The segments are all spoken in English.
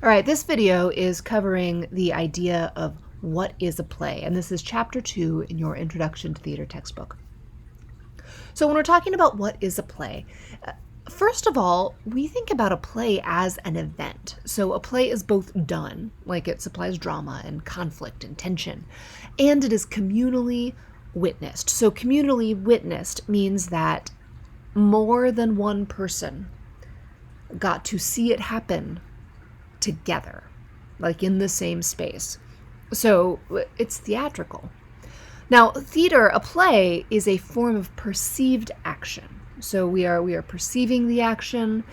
All right, this video is covering the idea of what is a play, and this is chapter 2 in your Introduction to Theater textbook. So when we're talking about what is a play, first of all, we think about a play as an event. So a play is both done, like it supplies drama and conflict and tension, and it is communally witnessed. So communally witnessed means that more than one person got to see it happen together, like in the same space. So it's theatrical. Now, theater, a play, is a form of perceived action. So we are perceiving the action,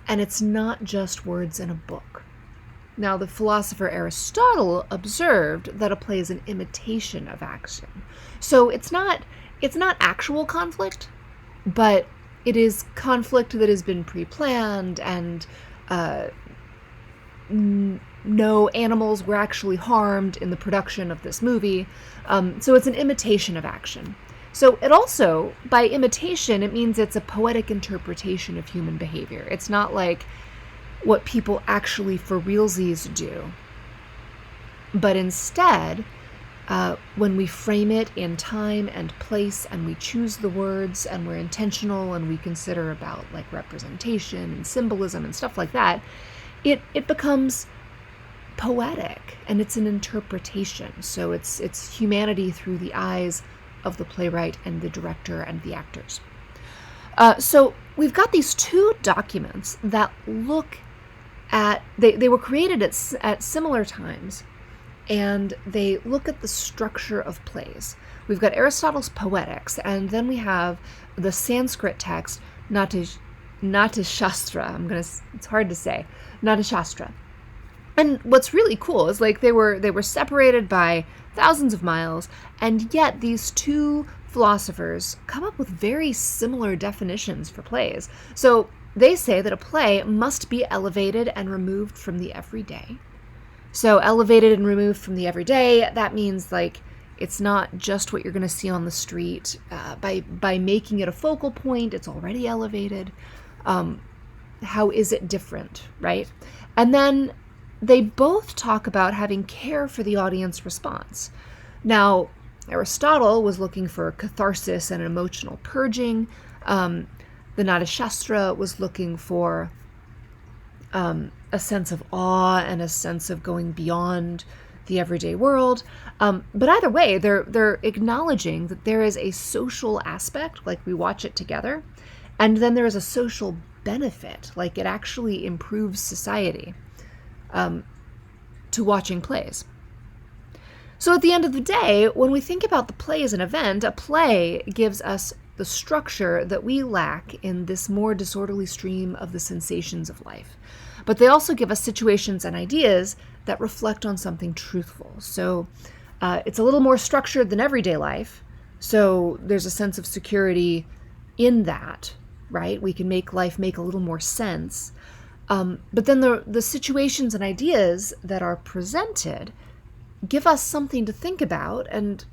and it's not just words in a book. Now, the philosopher Aristotle observed that a play is an imitation of action. So it's not actual conflict, but it is conflict that has been pre-planned, and no animals were actually harmed in the production of this movie. So it's an imitation of action. So it also, by imitation, it means it's a poetic interpretation of human behavior. It's not like what people actually for realsies do. But instead, when we frame it in time and place, and we choose the words, and we're intentional, and we consider about like representation and symbolism and stuff like that, it becomes poetic, and it's an interpretation. So it's humanity through the eyes of the playwright and the director and the actors. So we've got these two documents that look at, they were created at similar times, and they look at the structure of plays. We've got Aristotle's Poetics, and then we have the Sanskrit text, Natyashastra. It's hard to say, Natyashastra. And what's really cool is like they were separated by thousands of miles, and yet these two philosophers come up with very similar definitions for plays. So they say that a play must be elevated and removed from the everyday. So elevated and removed from the everyday, that means like it's not just what you're going to see on the street. By making it a focal point, it's already elevated. How is it different, right? And then they both talk about having care for the audience response. Now, Aristotle was looking for catharsis and emotional purging. The Natyashastra was looking for a sense of awe and a sense of going beyond the everyday world. But either way, they're acknowledging that there is a social aspect, like we watch it together, and then there is a social benefit, like it actually improves society, to watching plays. So at the end of the day, when we think about the play as an event, a play gives us the structure that we lack in this more disorderly stream of the sensations of life. But they also give us situations and ideas that reflect on something truthful. So it's a little more structured than everyday life. So there's a sense of security in that, right? We can make life make a little more sense. But then the situations and ideas that are presented give us something to think about and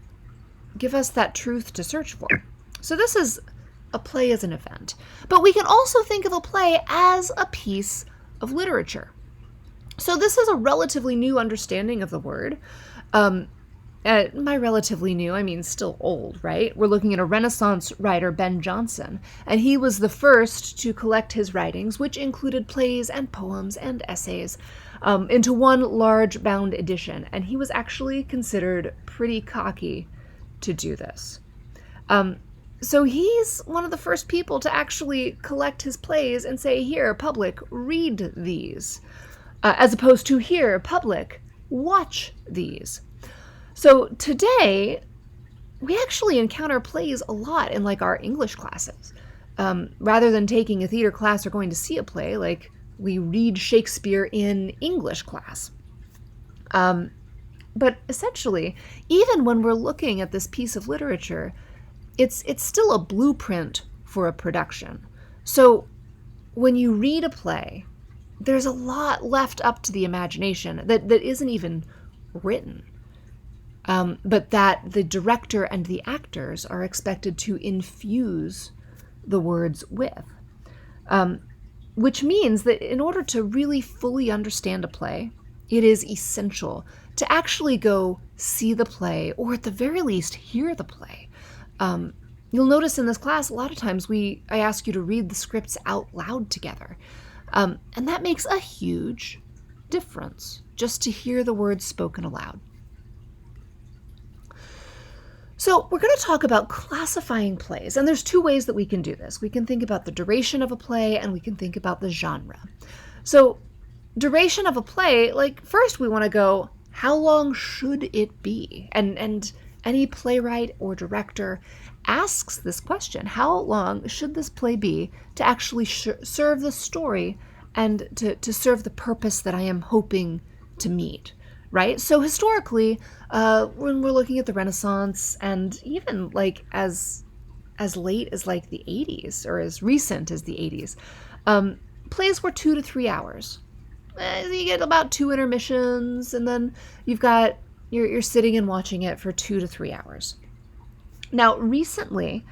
give us that truth to search for. So this is a play as an event. But we can also think of a play as a piece of literature. So this is a relatively new understanding of the word. By relatively new, I mean still old, right? We're looking at a Renaissance writer, Ben Jonson, and he was the first to collect his writings, which included plays and poems and essays, into one large bound edition, and he was actually considered pretty cocky to do this. So he's one of the first people to actually collect his plays and say, here, public, read these, as opposed to, here, public, watch these. So today, we actually encounter plays a lot in like our English classes. Rather than taking a theater class or going to see a play, like we read Shakespeare in English class. But essentially, even when we're looking at this piece of literature, it's still a blueprint for a production. So when you read a play, there's a lot left up to the imagination that isn't even written. But that the director and the actors are expected to infuse the words with. which means that in order to really fully understand a play, it is essential to actually go see the play, or at the very least, hear the play. You'll notice in this class, a lot of times I ask you to read the scripts out loud together. And that makes a huge difference, just to hear the words spoken aloud. So we're going to talk about classifying plays, and there's two ways that we can do this. We can think about the duration of a play, and we can think about the genre. So duration of a play, like first we want to go, how long should it be? And any playwright or director asks this question, how long should this play be to actually serve the story and to serve the purpose that I am hoping to meet, right? So historically, when we're looking at the Renaissance, and even like as late as like the 80s, or as recent as the 80s, plays were 2 to 3 hours. You get about 2 intermissions, and then you're sitting and watching it for 2 to 3 hours. Now, recently,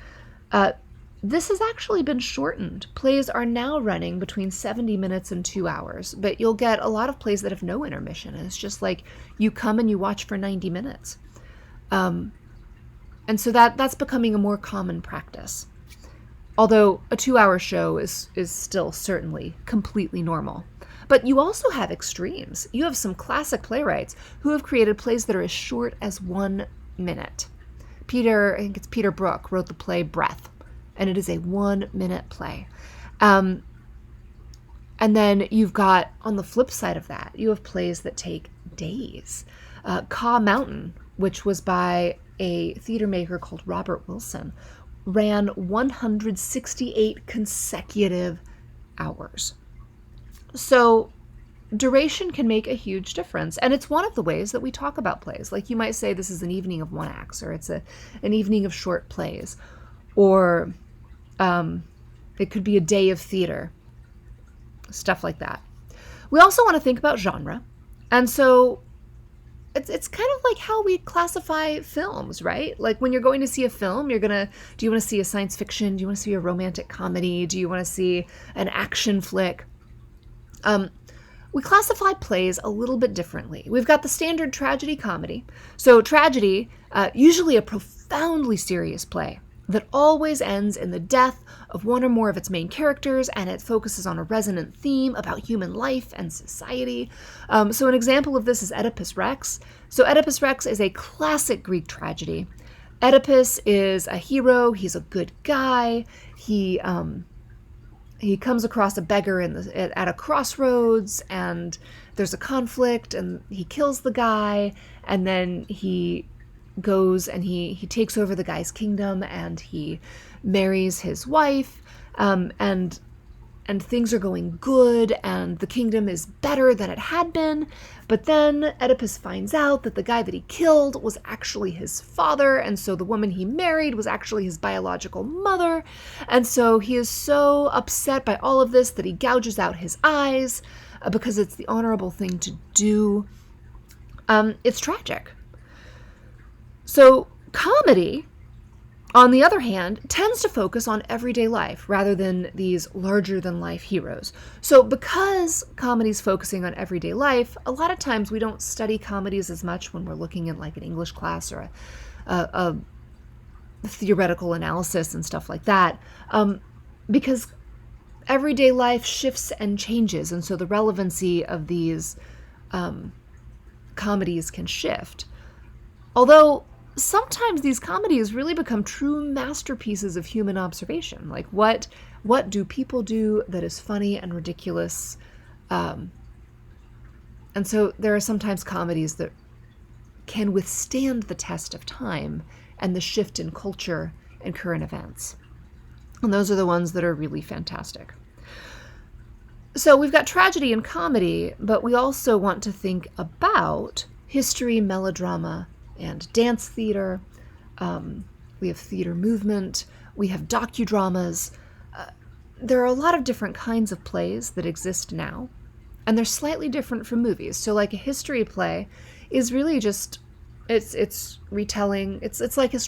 this has actually been shortened. Plays are now running between 70 minutes and 2 hours, but you'll get a lot of plays that have no intermission. And it's just like you come and you watch for 90 minutes. And so that's becoming a more common practice. Although a 2-hour show is still certainly completely normal. But you also have extremes. You have some classic playwrights who have created plays that are as short as 1 minute. I think it's Peter Brook, wrote the play Breath, and it is a 1-minute play. And then you've got, on the flip side of that, you have plays that take days. Caw Mountain, which was by a theater maker called Robert Wilson, ran 168 consecutive hours. So duration can make a huge difference, and it's one of the ways that we talk about plays. Like you might say this is an evening of one acts, or it's an evening of short plays, or it could be a day of theater, stuff like that. We also want to think about genre, and so it's kind of like how we classify films, right? Like when you're going to see a film, do you want to see a science fiction? Do you want to see a romantic comedy? Do you want to see an action flick? We classify plays a little bit differently. We've got the standard tragedy comedy. So tragedy, usually a profoundly serious play that always ends in the death of one or more of its main characters, and it focuses on a resonant theme about human life and society. So an example of this is Oedipus Rex. So Oedipus Rex is a classic Greek tragedy. Oedipus is a hero. He's a good guy. He comes across a beggar at a crossroads, and there's a conflict, and he kills the guy, and then he goes and he takes over the guy's kingdom, and he marries his wife, and things are going good, and the kingdom is better than it had been. But then Oedipus finds out that the guy that he killed was actually his father, and so the woman he married was actually his biological mother. And so he is so upset by all of this that he gouges out his eyes because it's the honorable thing to do. It's tragic. So comedy, on the other hand, tends to focus on everyday life rather than these larger-than-life heroes. So because comedy's focusing on everyday life, a lot of times we don't study comedies as much when we're looking at like an English class or a theoretical analysis and stuff like that, because everyday life shifts and changes, and so the relevancy of these comedies can shift. Although sometimes these comedies really become true masterpieces of human observation. Like what do people do that is funny and ridiculous? And so there are sometimes comedies that can withstand the test of time and the shift in culture and current events. And those are the ones that are really fantastic. So we've got tragedy and comedy, but we also want to think about history, melodrama, and dance theater. We have theater movement. We have docudramas. There are a lot of different kinds of plays that exist now, and they're slightly different from movies. So like a history play is really just, it's retelling. It's like an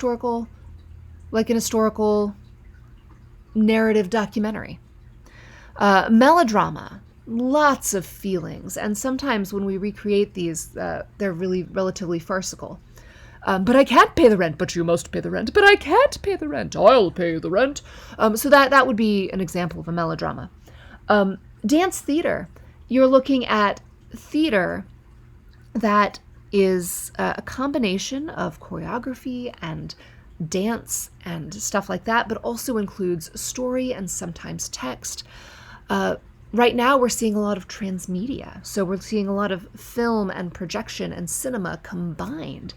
historical narrative documentary. Melodrama, lots of feelings, and sometimes when we recreate these, they're really relatively farcical. But I can't pay the rent, but you must pay the rent. But I can't pay the rent, I'll pay the rent. So that would be an example of a melodrama. Dance theater, you're looking at theater that is a combination of choreography and dance and stuff like that, but also includes story and sometimes text. Right now, we're seeing a lot of transmedia. So we're seeing a lot of film and projection and cinema combined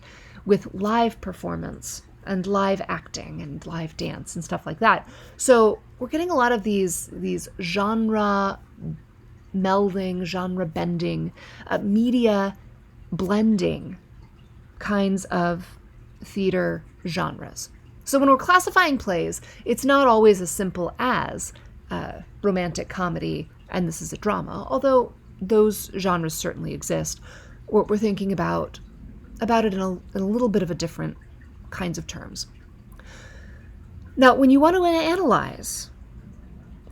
with live performance and live acting and live dance and stuff like that. So we're getting a lot of these genre melding, genre bending, media blending kinds of theater genres. So when we're classifying plays, it's not always as simple as romantic comedy and this is a drama, although those genres certainly exist. We're thinking about it in a little bit of a different kinds of terms. Now, when you want to analyze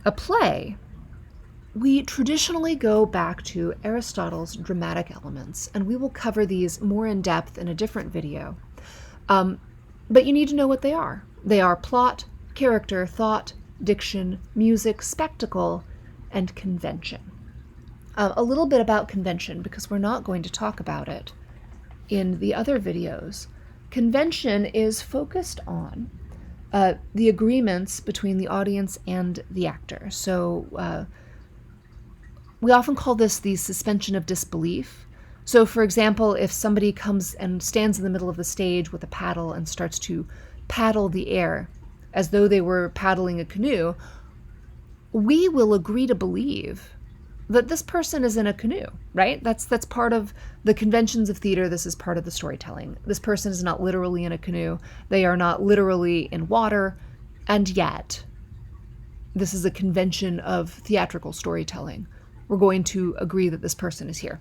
a play, we traditionally go back to Aristotle's dramatic elements, and we will cover these more in depth in a different video. But you need to know what they are. They are plot, character, thought, diction, music, spectacle, and convention. A little bit about convention, because we're not going to talk about it in the other videos. Convention is focused on the agreements between the audience and the actor. So we often call this the suspension of disbelief. So, for example, if somebody comes and stands in the middle of the stage with a paddle and starts to paddle the air as though they were paddling a canoe, we will agree to believe that this person is in a canoe, right? That's part of the conventions of theater. This is part of the storytelling. This person is not literally in a canoe. They are not literally in water. And yet, this is a convention of theatrical storytelling. We're going to agree that this person is here.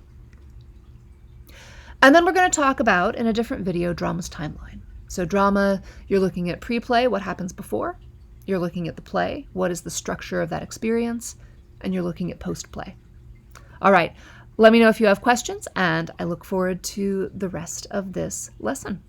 And then we're going to talk about, in a different video, drama's timeline. So drama, you're looking at pre-play, what happens before. You're looking at the play, what is the structure of that experience, and you're looking at post-play. All right, let me know if you have questions, and I look forward to the rest of this lesson.